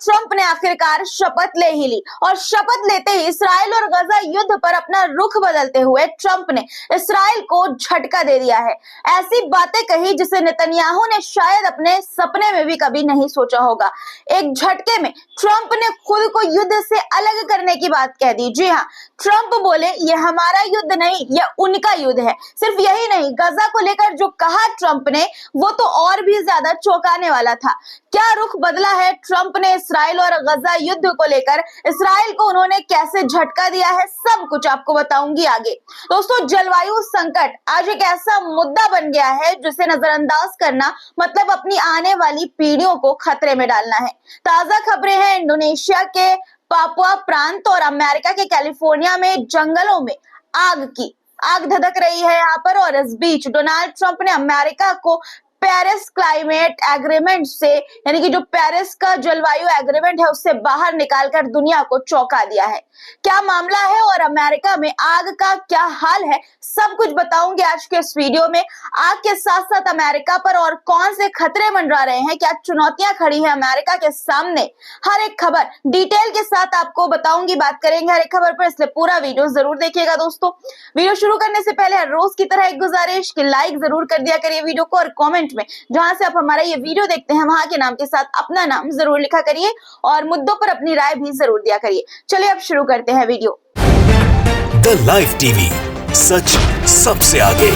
Trump ने आखिरकार शपथ ले ही ली और शपथ लेते ही इस्राइल और गजा युद्ध पर अपना रुख बदलते हुए ट्रंप ने इस्राइल को झटका दे दिया है। ऐसी बातें कही जिसे नेतन्याहू ने शायद अपने सपने में भी कभी नहीं सोचा होगा। एक झटके में ट्रंप ने खुद को युद्ध से अलग करने की बात कह दी। जी हाँ, ट्रंप बोले ये हमारा युद्ध नहीं, यह उनका युद्ध है। सिर्फ यही नहीं, गजा को लेकर जो कहा ट्रंप ने वो तो और भी ज्यादा चौंकाने वाला था। क्या रुख बदला है ट्रंप ने इस्राइल और गजा युद्ध को लेकर? इस्राइल को उन्होंने कैसे झटका दिया है, सब कुछ आपको बताऊंगी आगे। दोस्तों, जलवायु संकट आज एक ऐसा मुद्दा बन गया है जिसे नजरअंदाज करना मतलब अपनी आने वाली पीढ़ियों को खतरे में डालना है। ताजा खबरें हैं इंडोनेशिया के पापुआ प्रांत और अमेरिका के कैलिफोर्निया में जंगलों में आग धधक रही है यहाँ पर। और इस बीच डोनाल्ड ट्रंप ने अमेरिका को पेरिस क्लाइमेट एग्रीमेंट से, यानी कि जो पेरिस का जलवायु एग्रीमेंट है, उससे बाहर निकालकर दुनिया को चौंका दिया है। क्या मामला है और अमेरिका में आग का क्या हाल है, सब कुछ बताऊंगी आज के इस वीडियो में। आग के साथ साथ अमेरिका पर और कौन से खतरे मंडरा रहे हैं, क्या चुनौतियां खड़ी है अमेरिका के सामने, हर एक खबर डिटेल के साथ आपको बताऊंगी, बात करेंगे हर एक खबर पर, इसलिए पूरा वीडियो जरूर देखिएगा। दोस्तों, वीडियो शुरू करने से पहले हर रोज की तरह एक गुजारिश कि लाइक जरूर कर दिया करिए वीडियो को, और कॉमेंट में जहां से आप हमारा ये वीडियो देखते हैं वहां के नाम के साथ अपना नाम जरूर लिखा करिए और मुद्दों पर अपनी राय भी जरूर दिया करिए। चलिए अब शुरू करते हैं वीडियो। द लाइव टीवी, सच सबसे आगे।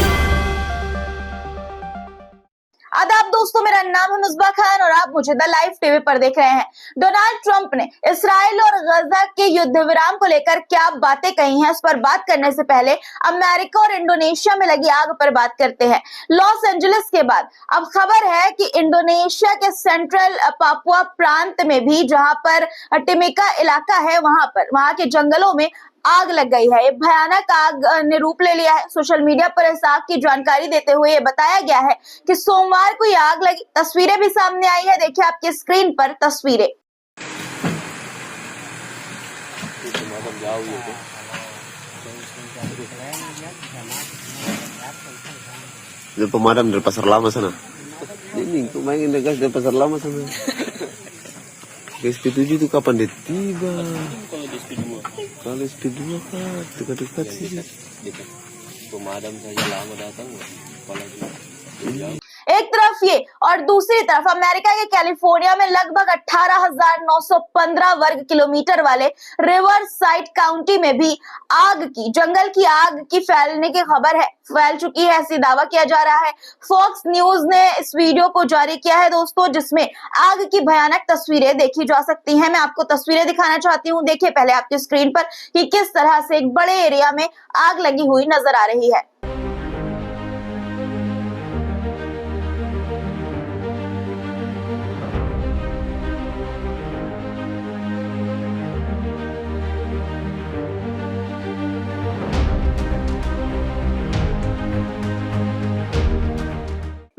आदाब दोस्तों, मेरा नाम है मुस्बा खान और आप मुझे द लाइव टीवी पर देख रहे हैं। डोनाल्ड ट्रंप ने इस्राइल और गजा के युद्ध विराम को लेकर क्या बातें कही हैं, इस पर बात करने से पहले अमेरिका और इंडोनेशिया में लगी आग पर बात करते हैं। लॉस एंजलिस के बाद अब खबर है कि इंडोनेशिया के सेंट्रल पापुआ प्रांत में भी, जहां पर टिमिका इलाका है, वहां के जंगलों में आग लग गई है। एक भयानक आग ने रूप ले लिया है। सोशल मीडिया पर इस आग की जानकारी देते हुए ये बताया गया है कि सोमवार को ये आग लगी। तस्वीरें भी सामने आई है, देखिए आपकी स्क्रीन पर तस्वीरें। Pemadam dari pasar lama sana. Ini main gas dari pasar lama sana. SP7 itu kapan dia tiba? Kalau SP2 kan dekat-dekat sih. Pemadam saja lama datang. एक तरफ ये और दूसरी तरफ अमेरिका के कैलिफोर्निया में लगभग 18,915 वर्ग किलोमीटर वाले रिवर साइड काउंटी में भी जंगल की आग की फैलने की खबर है, फैल चुकी है, ऐसी दावा किया जा रहा है। फॉक्स न्यूज ने इस वीडियो को जारी किया है दोस्तों, जिसमें आग की भयानक तस्वीरें देखी जा सकती हैं। मैं आपको तस्वीरें दिखाना चाहती हूँ, देखिए पहले आपकी स्क्रीन पर कि किस तरह से एक बड़े एरिया में आग लगी हुई नजर आ रही है।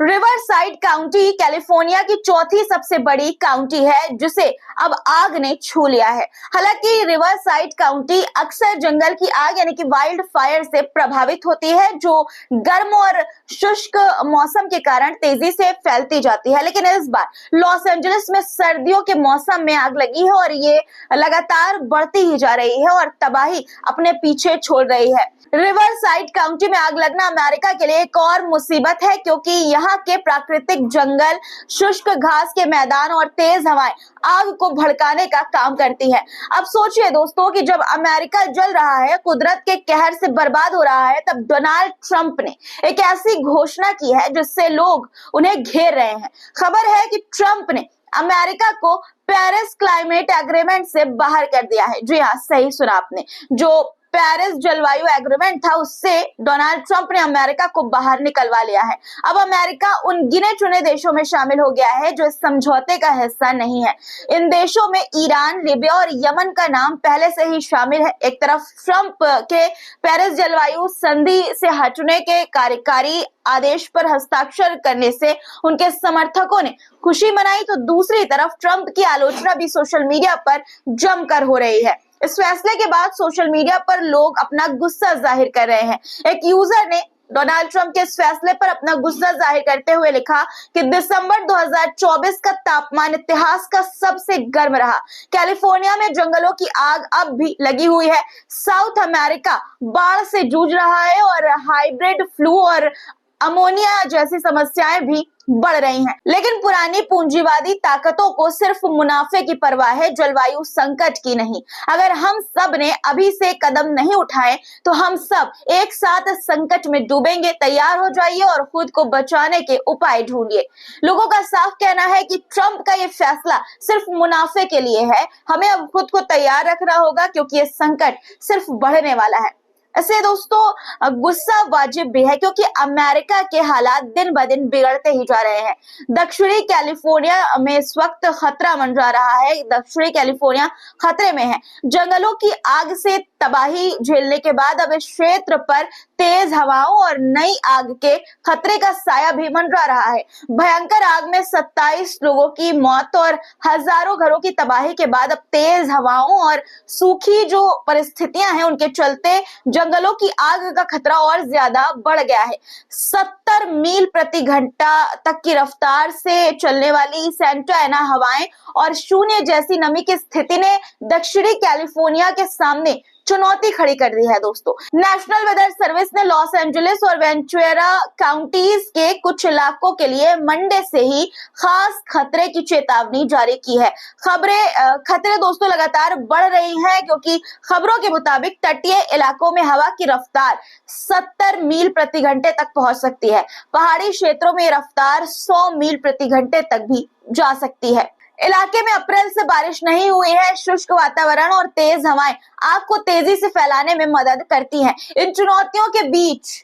रिवर साइड काउंटी कैलिफोर्निया की चौथी सबसे बड़ी काउंटी है जिसे अब आग ने छू लिया है। हालांकि रिवर साइड काउंटी अक्सर जंगल की आग यानी कि वाइल्ड फायर से प्रभावित होती है, जो गर्म और शुष्क मौसम के कारण तेजी से फैलती जाती है। लेकिन इस बार लॉस एंजलिस में सर्दियों के मौसम में आग लगी है और ये लगातार बढ़ती ही जा रही है और तबाही अपने पीछे छोड़ रही है। रिवर साइड काउंटी में आग लगना अमेरिका के लिए एक और मुसीबत है, क्योंकि यहाँ के प्राकृतिक जंगल, शुष्क घास के मैदान और तेज हवाएं आग को भड़काने का काम करती है। अब सोचिए दोस्तों कि जब अमेरिका जल रहा है, कुदरत के कहर से बर्बाद हो रहा है, तब डोनाल्ड ट्रंप ने एक ऐसी घोषणा की है जिससे लोग उन्हें घेर रहे हैं। खबर है कि ट्रंप ने अमेरिका को पेरिस क्लाइमेट एग्रीमेंट से बाहर कर दिया है। जी हाँ, सही सुना आपने, जो पेरिस जलवायु एग्रीमेंट था उससे डोनाल्ड ट्रंप ने अमेरिका को बाहर निकलवा लिया है। अब अमेरिका उन गिने चुने देशों में शामिल हो गया है जो इस समझौते का हिस्सा नहीं है। इन देशों में ईरान, लीबिया और यमन का नाम पहले से ही शामिल है। एक तरफ ट्रंप के पेरिस जलवायु संधि से हटने के कार्यकारी आदेश पर हस्ताक्षर करने से उनके समर्थकों ने खुशी मनाई, तो दूसरी तरफ ट्रंप की आलोचना भी सोशल मीडिया पर जमकर हो रही है। इस फैसले के बाद सोशल मीडिया पर लोग अपना गुस्सा जाहिर कर रहे हैं। एक यूजर ने डोनाल्ड ट्रंप के इस फैसले पर अपना गुस्सा जाहिर करते हुए लिखा कि दिसंबर 2024 का तापमान इतिहास का सबसे गर्म रहा। कैलिफोर्निया में जंगलों की आग अब भी लगी हुई है। साउथ अमेरिका बाढ़ से जूझ रहा है और हाइब्रिड फ्लू और अमोनिया जैसी समस्याएं भी बढ़ रही हैं। लेकिन पुरानी पूंजीवादी ताकतों को सिर्फ मुनाफे की परवाह है, जलवायु संकट की नहीं। अगर हम सब ने अभी से कदम नहीं उठाए तो हम सब एक साथ संकट में डूबेंगे। तैयार हो जाइए और खुद को बचाने के उपाय ढूंढिए। लोगों का साफ कहना है कि ट्रंप का ये फैसला सिर्फ मुनाफे के लिए है। हमें अब खुद को तैयार रखना होगा क्योंकि ये संकट सिर्फ बढ़ने वाला है। ऐसे दोस्तों गुस्सा वाजिब भी है क्योंकि अमेरिका के हालात दिन ब दिन बिगड़ते ही जा रहे हैं। दक्षिणी कैलिफोर्निया में इस वक्त खतरा मंडरा रहा है। दक्षिणी कैलिफोर्निया खतरे में है। जंगलों की आग से तबाही झेलने के बाद अब इस क्षेत्र पर तेज हवाओं और नई आग के खतरे का साया भी मंडरा रहा है। भयंकर आग में 27 लोगों की मौत और हजारों घरों की तबाही के बाद अब तेज हवाओं और सूखी जो परिस्थितियां हैं उनके चलते जंगलों की आग का खतरा और ज्यादा बढ़ गया है। 70 मील प्रति घंटा तक की रफ्तार से चलने वाली सेंटा एना हवाएं और शून्य जैसी नमी की स्थिति ने दक्षिणी कैलिफोर्निया के सामने चुनौती खड़ी कर दी है। दोस्तों, नेशनल वेदर सर्विस ने लॉस एंजलिस और वेंचुरा काउंटीज के कुछ इलाकों के लिए मंडे से ही खास खतरे की चेतावनी जारी की है। खतरे दोस्तों लगातार बढ़ रही हैं क्योंकि खबरों के मुताबिक तटीय इलाकों में हवा की रफ्तार 70 मील प्रति घंटे तक पहुंच सकती है। पहाड़ी क्षेत्रों में रफ्तार 100 मील प्रति घंटे तक भी जा सकती है। इलाके में अप्रैल से बारिश नहीं हुई है। शुष्क वातावरण और तेज हवाएं आग को तेजी से फैलाने में मदद करती हैं। इन चुनौतियों के बीच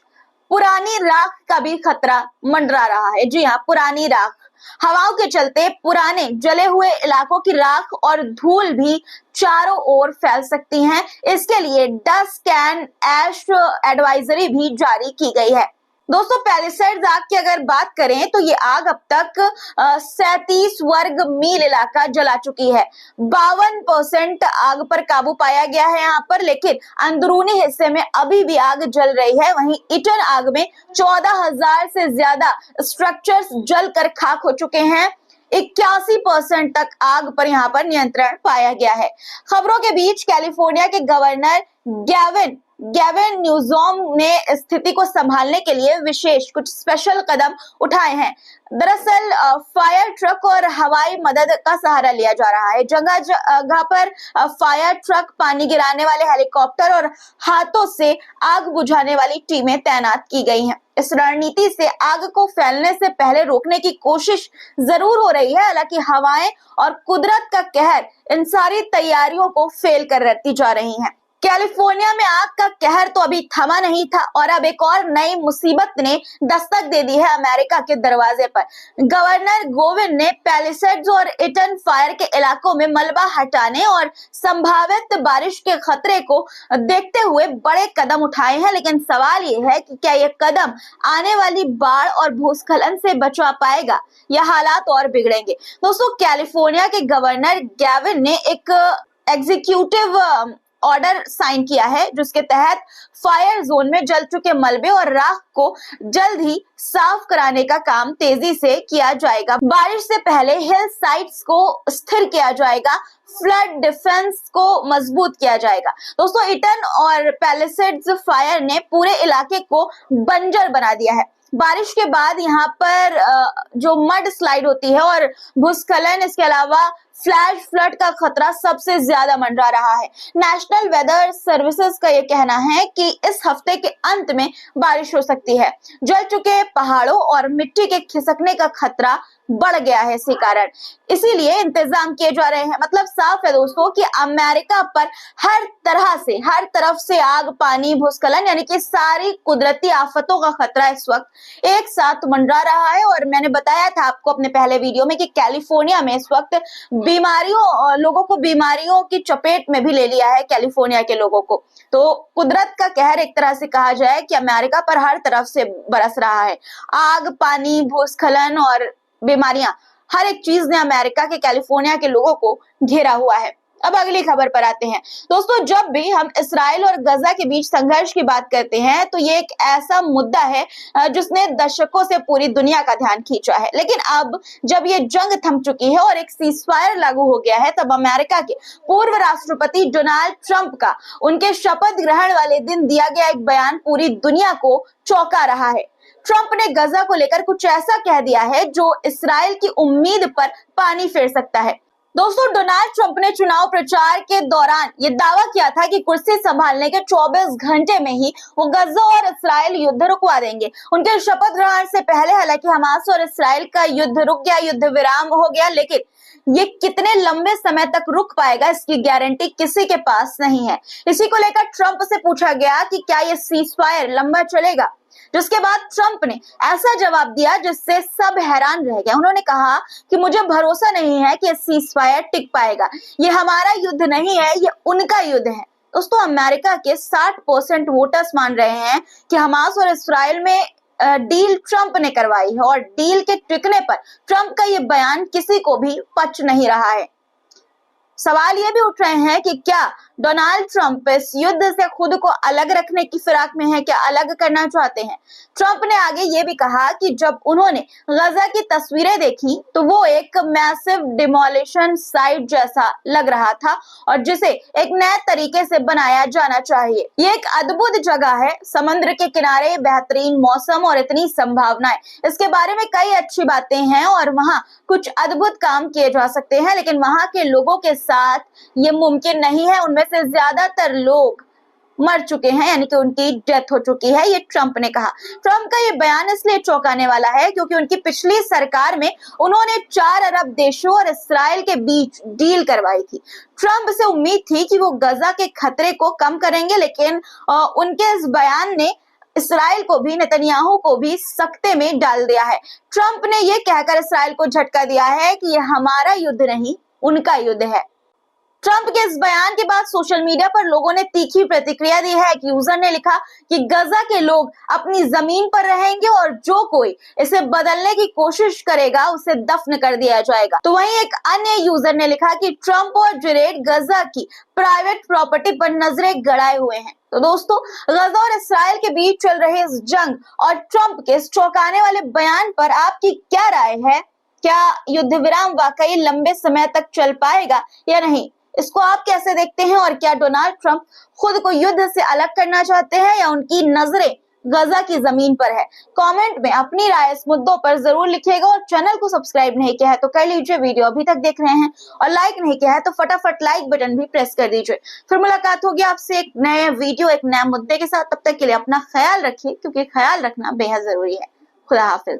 पुरानी राख का भी खतरा मंडरा रहा है। जी हाँ, पुरानी राख। हवाओं के चलते पुराने जले हुए इलाकों की राख और धूल भी चारों ओर फैल सकती हैं। इसके लिए डस्ट एंड ऐश एडवाइजरी भी जारी की गई है। दोस्तों, पैलिसेड्स आग की अगर बात करें तो ये आग अब तक 37 वर्ग मील इलाका जला चुकी है। 52% आग पर काबू पाया गया है यहाँ पर, लेकिन अंदरूनी हिस्से में अभी भी आग जल रही है। वहीं ईटन आग में 14,000 से ज्यादा स्ट्रक्चर्स जलकर खाक हो चुके हैं। 81% तक आग पर यहाँ पर नियंत्रण पाया गया है। खबरों के बीच कैलिफोर्निया के गवर्नर गैविन न्यूसोम ने स्थिति को संभालने के लिए विशेष कुछ स्पेशल कदम उठाए हैं। दरअसल फायर ट्रक और हवाई मदद का सहारा लिया जा रहा है। जगह जगह पर फायर ट्रक, पानी गिराने वाले हेलीकॉप्टर और हाथों से आग बुझाने वाली टीमें तैनात की गई हैं। इस रणनीति से आग को फैलने से पहले रोकने की कोशिश जरूर हो रही है। हालांकि हवाएं और कुदरत का कहर इन सारी तैयारियों को फेल कर रहती जा रही हैं। कैलिफोर्निया में आग का कहर तो अभी थमा नहीं था और अब एक और नई मुसीबत ने दस्तक दे दी है अमेरिका के दरवाजे पर। गवर्नर गोविन ने पैलिसेड्स और ईटन फायर के इलाकों में मलबा हटाने और संभावित बारिश के खतरे को देखते हुए बड़े कदम उठाए हैं। लेकिन सवाल ये है कि क्या ये कदम आने वाली बाढ़ और भूस्खलन से बचा पाएगा या हालात और बिगड़ेंगे। दोस्तों, कैलिफोर्निया के गवर्नर गैविन ने एक एग्जीक्यूटिव ऑर्डर साइन किया है जिसके तहत फायर जोन में जल चुके मलबे और राख को जल्द ही साफ कराने का काम तेजी से किया जाएगा। बारिश से पहले हिल साइट्स को स्थिर किया जाएगा। फ्लड डिफेंस को मजबूत किया जाएगा। दोस्तों, ईटन और पैलिसेड्स फायर ने पूरे इलाके को बंजर बना दिया है। बारिश के बाद यहाँ पर जो मड स्लाइड होती है और भूस्खलन, इसके अलावा फ्लैश फ्लड का खतरा सबसे ज्यादा मंडरा रहा है। नेशनल वेदर सर्विसेज का ये कहना है कि इस हफ्ते के अंत में बारिश हो सकती है। जल चुके पहाड़ों और मिट्टी के खिसकने का खतरा बढ़ गया है इसी कारण। इसीलिए इंतजाम किए जा रहे हैं। मतलब साफ है दोस्तों कि अमेरिका पर हर तरफ से आग, पानी, भूस्खलन यानी कि सारी कुदरती आफतों का खतरा इस वक्त एक साथ मंडरा रहा है। और मैंने बताया था आपको अपने पहले वीडियो में कि कैलिफोर्निया में इस वक्त लोगों को बीमारियों की चपेट में भी ले लिया है कैलिफोर्निया के लोगों को। तो कुदरत का कहर एक तरह से कहा जाए कि अमेरिका पर हर तरफ से बरस रहा है। आग, पानी, भूस्खलन और बीमारियां, हर एक चीज ने अमेरिका के कैलिफोर्निया के लोगों को घेरा हुआ है। अब अगली खबर पर आते हैं। दोस्तों, जब भी हम इस्राइल और गजा के बीच संघर्ष की बात करते हैं तो ये एक ऐसा मुद्दा है जिसने दशकों से पूरी दुनिया का ध्यान खींचा है। लेकिन अब जब ये जंग थम चुकी है और एक सीजफायर लागू हो गया है, तब अमेरिका के पूर्व राष्ट्रपति डोनाल्ड ट्रंप का उनके शपथ ग्रहण वाले दिन दिया गया एक बयान पूरी दुनिया को चौंका रहा है। ट्रंप ने गजा को लेकर कुछ ऐसा कह दिया है जो इस्राइल की उम्मीद पर पानी फेर सकता है। दोस्तों, डोनाल्ड ट्रंप ने चुनाव प्रचार के दौरान ये दावा किया था कि कुर्सी संभालने के 24 घंटे में ही वो गजा और इस्राइल युद्ध रुकवा देंगे। उनके शपथ ग्रहण से पहले हालांकि हमास और इस्राइल का युद्ध रुक गया, युद्ध विराम हो गया, लेकिन ये कितने लंबे समय तक रुक पाएगा इसकी गारंटी किसी के पास नहीं है। इसी को लेकर ट्रंप से पूछा गया कि क्या ये सीजफायर लंबा चलेगा, जिसके बाद ट्रंप ने ऐसा जवाब दिया जिससे सब हैरान रह गए। उन्होंने कहा कि मुझे भरोसा नहीं है कि सीजफायर टिक पाएगा। ये हमारा युद्ध नहीं है, ये उनका युद्ध है। दोस्तों, अमेरिका के 60% वोटर्स मान रहे हैं कि हमास और इस्राइल में डील ट्रंप ने करवाई है और डील के टिकने पर ट्रंप का ये बयान किसी को भी पच नहीं रहा है। सवाल ये भी उठ रहे हैं कि क्या डोनाल्ड ट्रंप इस युद्ध से खुद को अलग रखने की फिराक में है, क्या अलग करना चाहते हैं। ट्रंप ने आगे ये भी कहा कि जब उन्होंने गजा की तस्वीरें देखी तो वो एक मैसिव डिमोलिशन साइट जैसा लग रहा था और जिसे एक नए तरीके से बनाया जाना चाहिए। ये एक अद्भुत जगह है, समुद्र के किनारे, बेहतरीन मौसम और इतनी संभावनाएं। इसके बारे में कई अच्छी बातें हैं और वहाँ कुछ अद्भुत काम किए जा सकते हैं, लेकिन वहाँ के लोगों के साथ ये मुमकिन नहीं है। उनमें से ज्यादातर लोग मर चुके हैं, यानी कि उनकी डेथ हो चुकी है, ये ट्रंप ने कहा। ट्रंप का ये बयान इसलिए चौंकाने वाला है क्योंकि उनकी पिछली सरकार में उन्होंने 4 अरब देशों और इस्राइल के बीच डील करवाई थी। ट्रंप से उम्मीद थी कि वो गजा के खतरे को कम करेंगे, लेकिन उनके इस बयान ने इस्राइल को भी, नेतन्याहू को भी सकते में डाल दिया है। ट्रंप ने ये कहकर इस्राइल को झटका दिया है कि ये हमारा युद्ध नहीं, उनका युद्ध है। ट्रंप के इस बयान के बाद सोशल मीडिया पर लोगों ने तीखी प्रतिक्रिया दी है। एक यूजर ने लिखा कि गजा के लोग अपनी जमीन पर रहेंगे और जो कोई इसे बदलने की कोशिश करेगा उसे दफन कर दिया जाएगा। तो वहीं एक अन्य यूजर ने लिखा कि ट्रंप और जरेड गजा की प्राइवेट प्रॉपर्टी पर नजरें गड़ाए हुए हैं। तो दोस्तों, गजा और इस्राइल के बीच चल रहे इस जंग और ट्रंप के इस चौंकाने वाले बयान पर आपकी क्या राय है? क्या युद्ध विराम वाकई लंबे समय तक चल पाएगा या नहीं? इसको आप कैसे देखते हैं और क्या डोनाल्ड ट्रंप खुद को युद्ध से अलग करना चाहते हैं या उनकी नजरें गजा की जमीन पर है? कमेंट में अपनी राय इस मुद्दों पर जरूर लिखिएगा और चैनल को सब्सक्राइब नहीं किया है तो कर लीजिए। वीडियो अभी तक देख रहे हैं और लाइक नहीं किया है तो फटाफट लाइक बटन भी प्रेस कर दीजिए। फिर मुलाकात होगी आपसे एक नए वीडियो, एक नए मुद्दे के साथ। तब तक के लिए अपना ख्याल रखिए, क्योंकि ख्याल रखना बेहद जरूरी है। खुदा हाफिज।